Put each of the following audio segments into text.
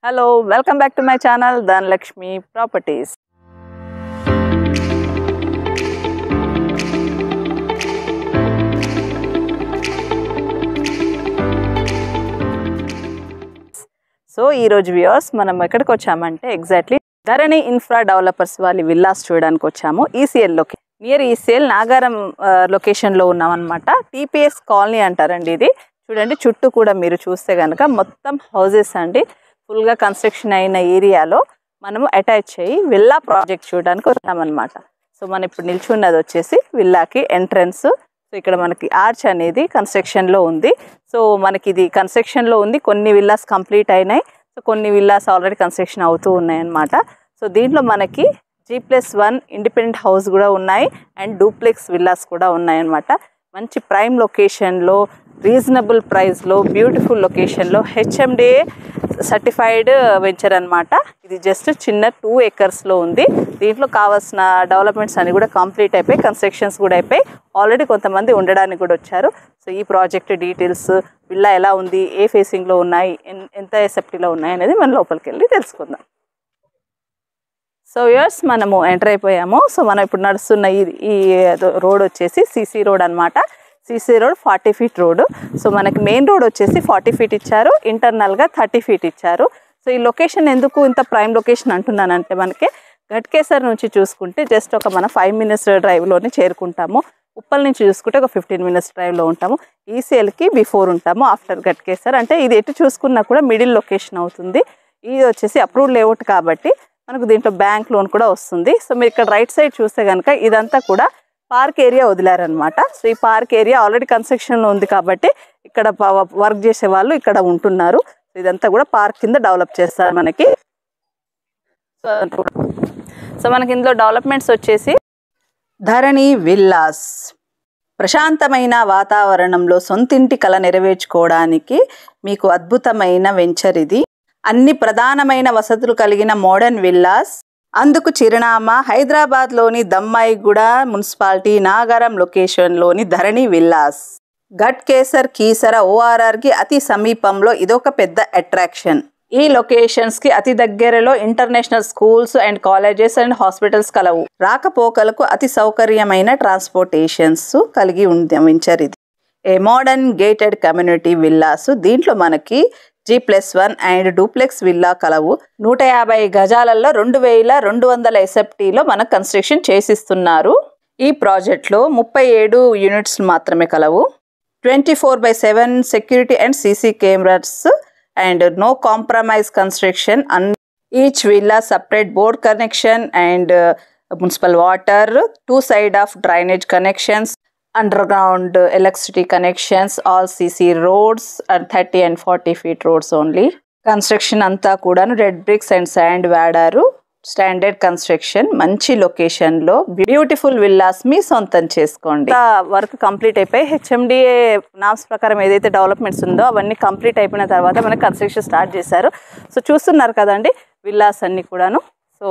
Hello, welcome back to my channel Dhanalakshmi Properties. So, ee roju viewers manam ekkadiki vachamante exactly Dharani Infra Developers valli villas చూడడానికి వచ్చాము ECL లోకి near ECL Nagaram location లో ఉన్నాం అన్నమాట TPS colony అంటారండి ఇది చూడండి చుట్టూ కూడా మీరు చూస్తే గనుక మొత్తం హౌసెస్ అండి ఫుల్ గా కన్స్ట్రక్షన్ అయిన ఏరియాలో మనము అటాచ్ అయ్యి విల్లా ప్రాజెక్ట్ చూడడానికి వచ్చాం అన్నమాట సో మనం ఇప్పుడు నిల్చున్నది వచ్చేసి విల్లాకి ఎంట్రన్స్ సో ఇక్కడ మనకి ఆర్చ్ అనేది కన్స్ట్రక్షన్ లో ఉంది సో మనకి ఇది కన్స్ట్రక్షన్ లో ఉంది కొన్ని విల్లాస్ కంప్లీట్ అయినాయి సో కొన్ని విల్లాస్ ఆల్రెడీ కన్స్ట్రక్షన్ అవుతూ ఉన్నాయి అన్నమాట సో దీంట్లో మనకి G+1 ఇండిపెండెంట్ హౌస్ కూడా ఉన్నాయి అండ్ డూప్లెక్స్ విల్లాస్ కూడా ఉన్నాయి అన్నమాట మంచి ప్రైమ్ లొకేషన్ లో రీజనబుల్ ప్రైస్ లో బ్యూటిఫుల్ లొకేషన్ లో HMDA సర్టిఫైడ్ వెంచర్ అన్నమాట ఇది జస్ట్ చిన్న 2 acres లో ఉంది దీంట్లో కావాల్సిన డెవలప్మెంట్స్ అన్ని కూడా కంప్లీట్ అయిపోయి కన్స్ట్రక్షన్స్ కూడా అయిపోయి ఆల్రెడీ కొంతమంది ఉండడానికి కూడా వచ్చారు సో ఈ ప్రాజెక్ట్ డీటెయిల్స్ విల్లా ఎలా ఉంది ఏ ఫేసింగ్ లో ఉన్నాయి ఎంత ఎసెప్టీలో ఉన్నాయి అనేది మనం లోపలికి వెళ్ళి తెలుసుకుందాం సో యర్స్ మనము ఎంటర్ అయిపోయాము సో మనం ఇప్పుడు నడుస్తున్న ఈ రోడ్ వచ్చేసి సిసి రోడ్ అన్నమాట CC road 40 feet road so మనకి మెయిన్ రోడ్ వచ్చేసి 40 feet ఇచ్చారు ఇంటర్నల్ గా 30 feet ఇచ్చారు సో ఈ లొకేషన్ ఎందుకు ఇంత ప్రైమ్ లొకేషన్ అంటున్నానంటే మనకి ఘట్కేసర్ నుంచి చూసుకుంటే జస్ట్ ఒక మన 5 minutes డ్రైవ్ లోనే చేరుకుంటాము ఉప్పల్ నుంచి చూసుకుంటే ఒక 15 minutes డ్రైవ్ లో ఉంటాము ECL కి బిఫోర్ ఉంటాము ఆఫ్టర్ ఘట్కేసర్ అంటే ఇది ఎటు చూసుకున్నా కూడా మిడిల్ లొకేషన్ అవుతుంది ఇది వచ్చేసి అప్రూవ్డ్ లేఅవుట్ కాబట్టి మనకు దీంట్లో బ్యాంక్ లోన్ కూడా వస్తుంది సో మీరు ఇక్కడ రైట్ సైడ్ చూస్తే గనుక ఇదంతా కూడా పార్క్ ఏరియా వదిలారనమాట సో ఈ పార్క్ ఏరియా ఆల్రెడీ కన్స్ట్రక్షన్ లో ఉంది కాబట్టి ఇక్కడ వర్క్ చేసే వాళ్ళు ఇక్కడ ఉంటున్నారు ఇదంతా కూడా పార్క్ కింద డెవలప్ చేస్తారు మనకి సో మనకి ఇందులో డెవలప్మెంట్స్ వచ్చేసి ధరణి విల్లాస్ ప్రశాంతమైన వాతావరణంలో సొంతింటి కల నెరవేర్చుకోవడానికి మీకు అద్భుతమైన వెంచర్ ఇది అన్ని ప్రధానమైన వసతులు కలిగిన మోడర్న్ విల్లాస్ అందుకు చిరునామా హైదరాబాద్ లోని దమ్మాయిగూడ మున్సిపాలిటీ నాగారం లొకేషన్ లోని ధరణి విల్లాస్ ఘట్కేసర్ కీసర ORR కి అతి సమీపంలో ఇదొక పెద్ద అట్రాక్షన్ ఈ లొకేషన్స్ కి అతి దగ్గరలో international schools and colleges and hospitals కలవు రాకపోకలకు అతి సౌకర్యమైన ట్రాన్స్పోర్టేషన్స్ కలిగి ఉంది వెంచర్ ఇది ఏ మోడర్న్ గేటెడ్ కమ్యూనిటీ విల్లాస్ దీంట్లో మనకి G+1 అండ్ డూప్లెక్స్ విల్లా కలవు 150 గజాలలో 2200 ఎసెప్టీలో మనకు కన్స్ట్రక్షన్ చేసిస్తున్నారు ఈ ప్రాజెక్ట్ లో 37 యూనిట్స్ మాత్రమే కలవు 24/7 security and CC cameras and no compromise construction each villa separate board connection and municipal water 2 side of drainage connections underground electricity connections all CC roads and 30 and 40 feet roads only construction anta kuda red bricks and sand వాడారు standard construction మంచి location లో beautiful villas మీ సొంతం చేసుకోండి work complete అయిపోయి HMDA norms ప్రకారం ఏదైతే developments ఉందో అవన్నీ కంప్లీట్ అయిపోయిన తర్వాత మనకి కన్స్ట్రక్షన్ స్టార్ట్ చేశారు సో చూస్తున్నారు కదండి విల్లాస్ అన్ని కూడాను సో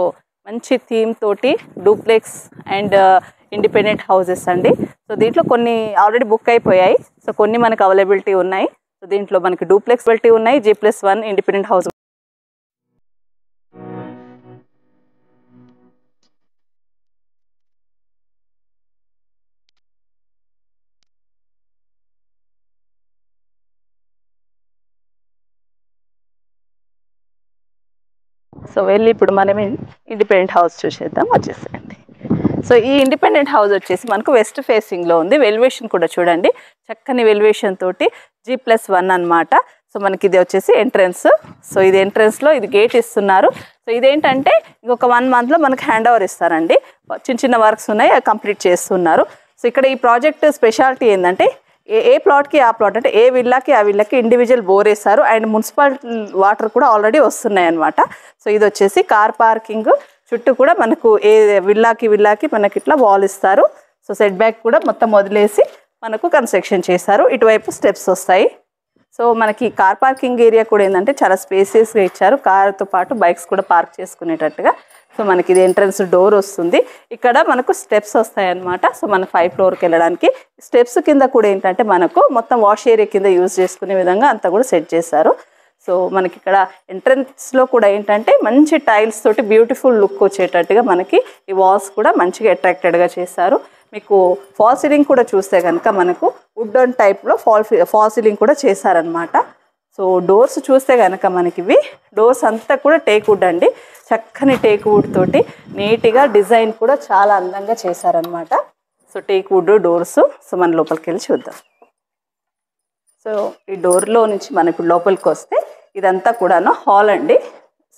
మంచి థీమ్ తోటి డూప్లెక్స్ అండ్ ఇండిపెండెంట్ హౌసెస్ అండి సో దీంట్లో కొన్ని ఆల్రెడీ బుక్ అయిపోయాయి సో కొన్ని మనకు అవైలబిలిటీ ఉన్నాయి సో దీంట్లో మనకి డూప్లెక్స్ అవైలబిలిటీ ఉన్నాయి G+1 ఇండిపెండెంట్ హౌస్ సో వెళ్ళి ఇప్పుడు మనం ఇండిపెండెంట్ హౌస్ చూసేద్దాం వచ్చేసేయండి సో ఈ ఇండిపెండెంట్ హౌస్ వచ్చేసి మనకు వెస్ట్ ఫేసింగ్ లో ఉంది వెల్యువేషన్ కూడా చూడండి చక్కని వెల్యువేషన్ తోటి G+1 అన్నమాట సో మనకి ఇది వచ్చేసి ఎంట్రన్స్ సో ఇది ఎంట్రన్స్ లో ఇది గేట్ ఇస్తున్నారు సో ఇదేంటంటే ఇంకొక 1 month లో మనకి హ్యాండ్ ఓవర్ ఇస్తారండి చిన్న వర్క్స్ ఉన్నాయి కంప్లీట్ చేస్తున్నారు సో ఇక్కడ ఈ ప్రాజెక్ట్ స్పెషాలిటీ ఏంటంటే ఏ ప్లాట్ కి ఆ ప్లాట్ అంటే ఏ విల్లాకి ఆ విల్లాకి ఇండివిజువల్ బోర్ వేస్తారు అండ్ మున్సిపల్ వాటర్ కూడా ఆల్రెడీ వస్తున్నాయి అన్నమాట సో ఇది వచ్చేసి కార్ పార్కింగ్ చుట్టూ కూడా మనకు ఏ విల్లాకి మనకి ఇట్లా వాల్ ఇస్తారు సో సెట్ బ్యాక్ కూడా మొత్తం వదిలేసి మనకు కన్స్ట్రక్షన్ చేస్తారు ఇటువైపు స్టెప్స్ వస్తాయి సో మనకి కార్ పార్కింగ్ ఏరియా కూడా ఏంటంటే చాలా స్పేసియస్గా ఇచ్చారు కార్తో పాటు బైక్స్ కూడా పార్క్ చేసుకునేటట్టుగా సో మనకి ఇది ఎంట్రన్స్ డోర్ వస్తుంది ఇక్కడ మనకు స్టెప్స్ వస్తాయి అన్నమాట సో మన 5th floor కి వెళ్ళడానికి స్టెప్స్ కింద కూడా ఏంటంటే మనకు మొత్తం వాష్ ఏరియా కింద యూజ్ చేసుకునే విధంగా అంతా కూడా సెట్ చేశారు సో మనకి ఇక్కడ ఎంట్రన్స్లో కూడా ఏంటంటే మంచి టైల్స్ తోటి బ్యూటిఫుల్ లుక్ వచ్చేటట్టుగా మనకి ఈ వాల్స్ కూడా మంచిగా అట్రాక్టెడ్గా చేశారు. మీకు ఫాల్ సీలింగ్ కూడా చూస్తే కనుక మనకు వుడెన్ టైప్లో ఫాల్ సీలింగ్ కూడా చేశారనమాట. సో డోర్స్ చూస్తే కనుక మనకి ఇవి డోర్స్ అంతా కూడా టేక్ వుడ్ అండి. చక్కని టేక్ వుడ్ తోటి నీట్గా డిజైన్ కూడా చాలా అందంగా చేశారనమాట. So teak wood doors. So మన లోపలికి వెళ్ళి చూద్దాం. సో ఈ డోర్లో నుంచి మనం ఇప్పుడు లోపలికి వస్తే ఇదంతా కూడాను హాల్ అండి.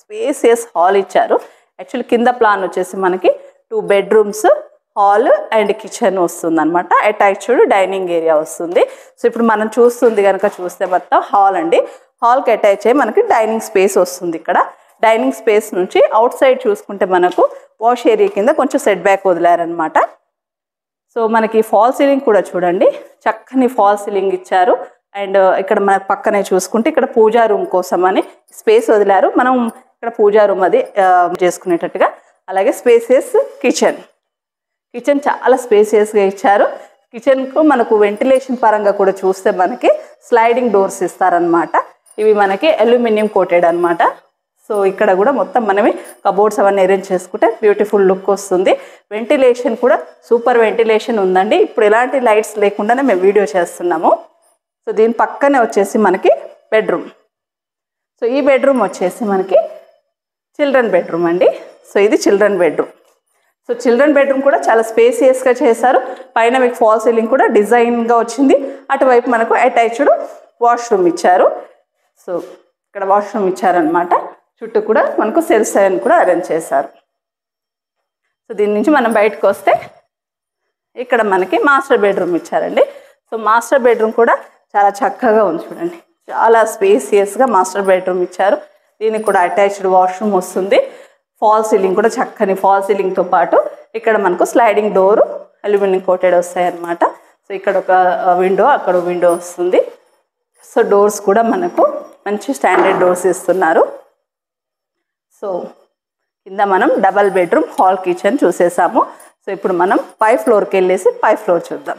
స్పేసియస్ హాల్ ఇచ్చారు. యాక్చువల్లీ కింద ప్లాన్ వచ్చేసి మనకి 2 బెడ్రూమ్స్, హాల్ అండ్ కిచెన్ వస్తుంది అనమాట. అటాచ్డ్ డైనింగ్ ఏరియా వస్తుంది. సో ఇప్పుడు మనం చూస్తుంది కనుక చూస్తే మొత్తం హాల్ అండి. హాల్కి అటాచ్ అయ్యి మనకి డైనింగ్ స్పేస్ వస్తుంది. ఇక్కడ డైనింగ్ స్పేస్ నుంచి అవుట్ సైడ్ చూసుకుంటే మనకు వాష్ ఏరియా కింద కొంచెం సెట్ బ్యాక్ వదిలారనమాట. సో మనకి ఫాల్ సీలింగ్ కూడా చూడండి, చక్కని ఫాల్ సీలింగ్ ఇచ్చారు. అండ్ ఇక్కడ మన పక్కనే చూసుకుంటే ఇక్కడ పూజా రూమ్ కోసం అని స్పేస్ వదిలారు. మనం ఇక్కడ పూజా రూమ్ అది చేసుకునేటట్టుగా. అలాగే స్పేసియస్ కిచెన్ చాలా స్పేసియస్గా ఇచ్చారు. కిచెన్కు మనకు వెంటిలేషన్ పరంగా కూడా చూస్తే మనకి స్లైడింగ్ డోర్స్ ఇస్తారనమాట. ఇవి మనకి అల్యూమినియం కోటెడ్ అనమాట. సో ఇక్కడ కూడా మొత్తం మనమే కబోర్డ్స్ అవన్నీ అరేంజ్ చేసుకుంటే బ్యూటిఫుల్ లుక్ వస్తుంది. వెంటిలేషన్ కూడా సూపర్ వెంటిలేషన్ ఉందండి. ఇప్పుడు ఎలాంటి లైట్స్ లేకుండానే మేము వీడియో చేస్తున్నాము. సో దీని పక్కనే వచ్చేసి మనకి బెడ్రూమ్. సో ఈ బెడ్రూమ్ వచ్చేసి మనకి చిల్డ్రన్ బెడ్రూమ్ అండి. సో ఇది children bedroom. So children bedroom కూడా చాలా స్పేసియస్గా చేశారు. పైన మీకు ఫాల్ సీలింగ్ కూడా డిజైన్గా వచ్చింది. అటువైపు మనకు అటాచ్డ్ వాష్రూమ్ ఇచ్చారు. సో ఇక్కడ వాష్రూమ్ ఇచ్చారనమాట. చుట్టూ కూడా మనకు సెల్ఫ్స్ అని కూడా అరేంజ్ చేశారు. సో దీని నుంచి మనం బయటకు వస్తే ఇక్కడ మనకి మాస్టర్ బెడ్రూమ్ ఇచ్చారండి. సో మాస్టర్ బెడ్రూమ్ కూడా చాలా చక్కగా ఉంది చూడండి. చాలా స్పేసియస్గా మాస్టర్ బెడ్రూమ్ ఇచ్చారు. దీనికి కూడా అటాచ్డ్ వాష్రూమ్ వస్తుంది. ఫాల్ సీలింగ్ కూడా చక్కని ఫాల్ సీలింగ్తో పాటు ఇక్కడ మనకు స్లైడింగ్ డోరు అల్యూమినియం కోటెడ్ వస్తాయి అన్నమాట. సో ఇక్కడ ఒక విండో, అక్కడ విండో వస్తుంది. సో డోర్స్ కూడా మనకు మంచి స్టాండర్డ్ డోర్స్ ఇస్తున్నారు. సో కింద మనం డబల్ బెడ్రూమ్ హాల్ కిచెన్ చూసేసాము. సో ఇప్పుడు మనం పై ఫ్లోర్కి వెళ్ళేసి పై ఫ్లోర్ చూద్దాం.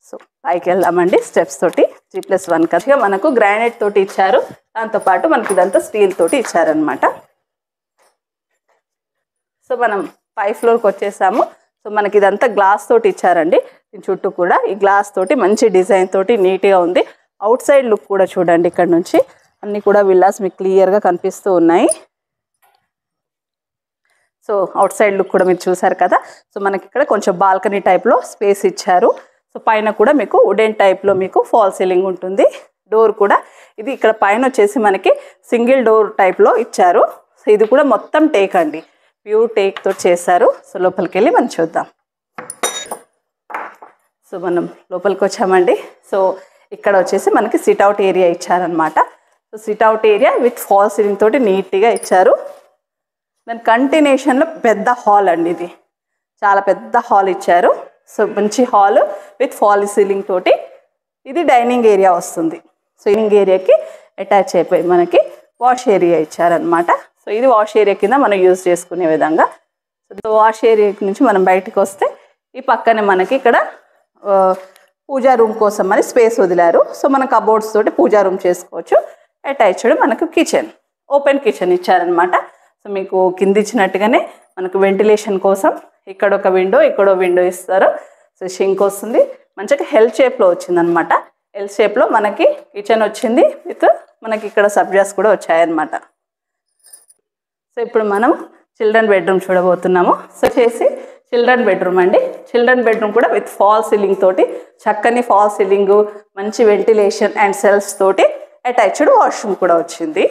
సో పైకి వెళ్దామండి స్టెప్స్ తోటి. 3+1 కచ్చిగా మనకు గ్రానైట్ తోటి ఇచ్చారు. దాంతోపాటు మనకి ఇదంతా స్టీల్ తోటి ఇచ్చారనమాట. సో మనం పై ఫ్లోర్కి వచ్చేసాము. సో మనకి ఇదంతా గ్లాస్ తోటి ఇచ్చారండి. దీని చుట్టూ కూడా ఈ గ్లాస్ తోటి మంచి డిజైన్ తోటి నీట్గా ఉంది. అవుట్ సైడ్ లుక్ కూడా చూడండి. ఇక్కడ నుంచి అన్నీ కూడా విల్లాస్ మీకు క్లియర్గా కనిపిస్తూ ఉన్నాయి. సో అవుట్ సైడ్ లుక్ కూడా మీరు చూసారు కదా. సో మనకి ఇక్కడ కొంచెం బాల్కనీ టైప్లో స్పేస్ ఇచ్చారు. సో పైన కూడా మీకు వుడెన్ టైప్లో మీకు ఫాల్ సీలింగ్ ఉంటుంది. డోర్ కూడా ఇది ఇక్కడ పైన వచ్చేసి మనకి సింగిల్ డోర్ టైప్లో ఇచ్చారు. సో ఇది కూడా మొత్తం టేక్ అండి, ప్యూర్ టేక్ తోటి చేశారు. సో లోపలికి వెళ్ళి మనం చూద్దాం. సో మనం లోపలికి వచ్చామండి. సో ఇక్కడ వచ్చేసి మనకి సిట్అవుట్ ఏరియా ఇచ్చారనమాట. So sit-out area with fall ceiling తోటి నీట్గా ఇచ్చారు. దాని కంటిన్యూషన్లో పెద్ద హాల్ అండి, ఇది చాలా పెద్ద హాల్ ఇచ్చారు. సో మంచి హాల్ విత్ ఫాల్ సీలింగ్ తోటి ఇది డైనింగ్ ఏరియా వస్తుంది. సో డైనింగ్ ఏరియాకి అటాచ్ అయిపోయి మనకి వాష్ ఏరియా ఇచ్చారనమాట. సో ఇది వాష్ ఏరియా కింద మనం యూజ్ చేసుకునే విధంగా. సో వాష్ ఏరియా నుంచి మనం బయటకు వస్తే ఈ పక్కనే మనకి ఇక్కడ పూజా రూమ్ కోసం అని స్పేస్ వదిలారు. సో మన కబోర్డ్స్ తోటి పూజా రూమ్ చేసుకోవచ్చు. అటాచ్డ్ మనకు కిచెన్, ఓపెన్ కిచెన్ ఇచ్చారనమాట. సో మీకు కింద ఇచ్చినట్టుగానే మనకు వెంటిలేషన్ కోసం ఇక్కడ ఒక విండో, ఇక్కడ విండో ఇస్తారు. సో షింక్ వస్తుంది, మంచిగా హెల్ షేప్లో వచ్చిందనమాట. ఎల్ షేప్లో మనకి కిచెన్ వచ్చింది విత్ మనకి ఇక్కడ సబ్జాస్ కూడా వచ్చాయన్నమాట. సో ఇప్పుడు మనం చిల్డ్రన్ బెడ్రూమ్ చూడబోతున్నాము. సో చేసి చిల్డ్రన్ బెడ్రూమ్ అండి. చిల్డ్రన్ బెడ్రూమ్ కూడా విత్ ఫాల్ సీలింగ్ తోటి, చక్కని ఫాల్ సీలింగ్, మంచి వెంటిలేషన్ అండ్ సెల్ఫ్స్ తోటి అటాచ్డ్ వాష్రూమ్ కూడా వచ్చింది.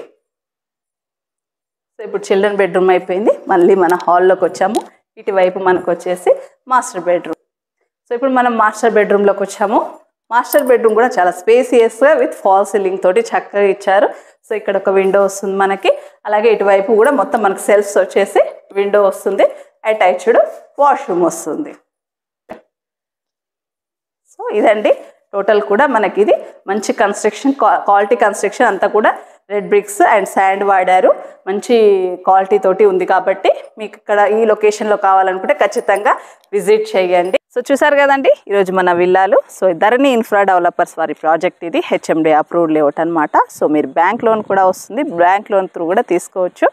సో ఇప్పుడు చిల్డ్రన్ బెడ్రూమ్ అయిపోయింది. మళ్ళీ మన హాల్లోకి వచ్చాము. ఇటువైపు మనకు వచ్చేసి మాస్టర్ బెడ్రూమ్. సో ఇప్పుడు మనం మాస్టర్ బెడ్రూమ్లోకి వచ్చాము. మాస్టర్ బెడ్రూమ్ కూడా చాలా స్పేసియస్గా విత్ ఫాల్ సీలింగ్ తోటి చక్కగా ఇచ్చారు. సో ఇక్కడ ఒక విండో వస్తుంది మనకి. అలాగే ఇటువైపు కూడా మొత్తం మనకు సెల్ఫ్స్ వచ్చేసి విండో వస్తుంది, అటాచ్డ్ వాష్రూమ్ వస్తుంది. సో ఇదండి టోటల్ కూడా మనకి ఇది మంచి కన్స్ట్రక్షన్, క్వాలిటీ కన్స్ట్రక్షన్ అంతా కూడా రెడ్ బ్రిక్స్ అండ్ శాండ్ వాడారు. మంచి క్వాలిటీ తోటి ఉంది కాబట్టి మీకు ఇక్కడ ఈ లొకేషన్లో కావాలనుకుంటే ఖచ్చితంగా విజిట్ చేయండి. సో చూసారు కదండి ఈరోజు మన విల్లాలు. సో ధరణి ఇన్ఫ్రా డెవలపర్స్ వారి ప్రాజెక్ట్ ఇది, హెచ్ఎండి అప్రూవ్డ్ లేఅవుట్ అనమాట. సో మీరు బ్యాంక్ లోన్ కూడా వస్తుంది, బ్యాంక్ లోన్ త్రూ కూడా తీసుకోవచ్చు.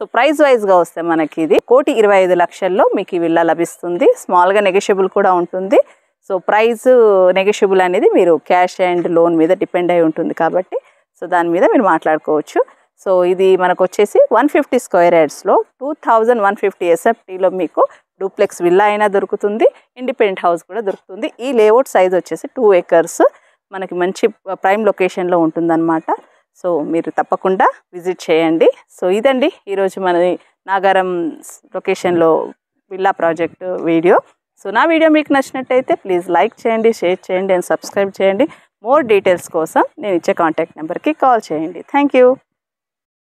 సో ప్రైస్ వైజ్గా వస్తే మనకి ఇది 1,25,00,000లో మీకు ఈ విల్లా లభిస్తుంది. స్మాల్గా నెగోషియబుల్ కూడా ఉంటుంది. సో ప్రైస్ నెగోషియబుల్ అనేది మీరు క్యాష్ అండ్ లోన్ మీద డిపెండ్ అయి ఉంటుంది కాబట్టి సో దాని మీద మీరు మాట్లాడుకోవచ్చు. సో ఇది మనకు వచ్చేసి 150 స్క్వేర్ యార్డ్స్లో 2150 SFTలో మీకు డూప్లెక్స్ విల్లా అయినా దొరుకుతుంది, ఇండిపెండెంట్ హౌస్ కూడా దొరుకుతుంది. ఈ లేఅవుట్ సైజ్ వచ్చేసి 2 acres మనకి మంచి ప్రైమ్ లొకేషన్లో ఉంటుందన్నమాట. సో మీరు తప్పకుండా విజిట్ చేయండి. సో ఇదండి ఈరోజు మన నాగారం లొకేషన్లో విల్లా ప్రాజెక్ట్ వీడియో. సో నా వీడియో మీకు నచ్చినట్టయితే ప్లీజ్ లైక్ చేయండి, షేర్ చేయండి అండ్ సబ్స్క్రైబ్ చేయండి. మోర్ డీటెయిల్స్ కోసం నేను ఇచ్చే కాంటాక్ట్ నెంబర్కి కాల్ చేయండి. Thank you.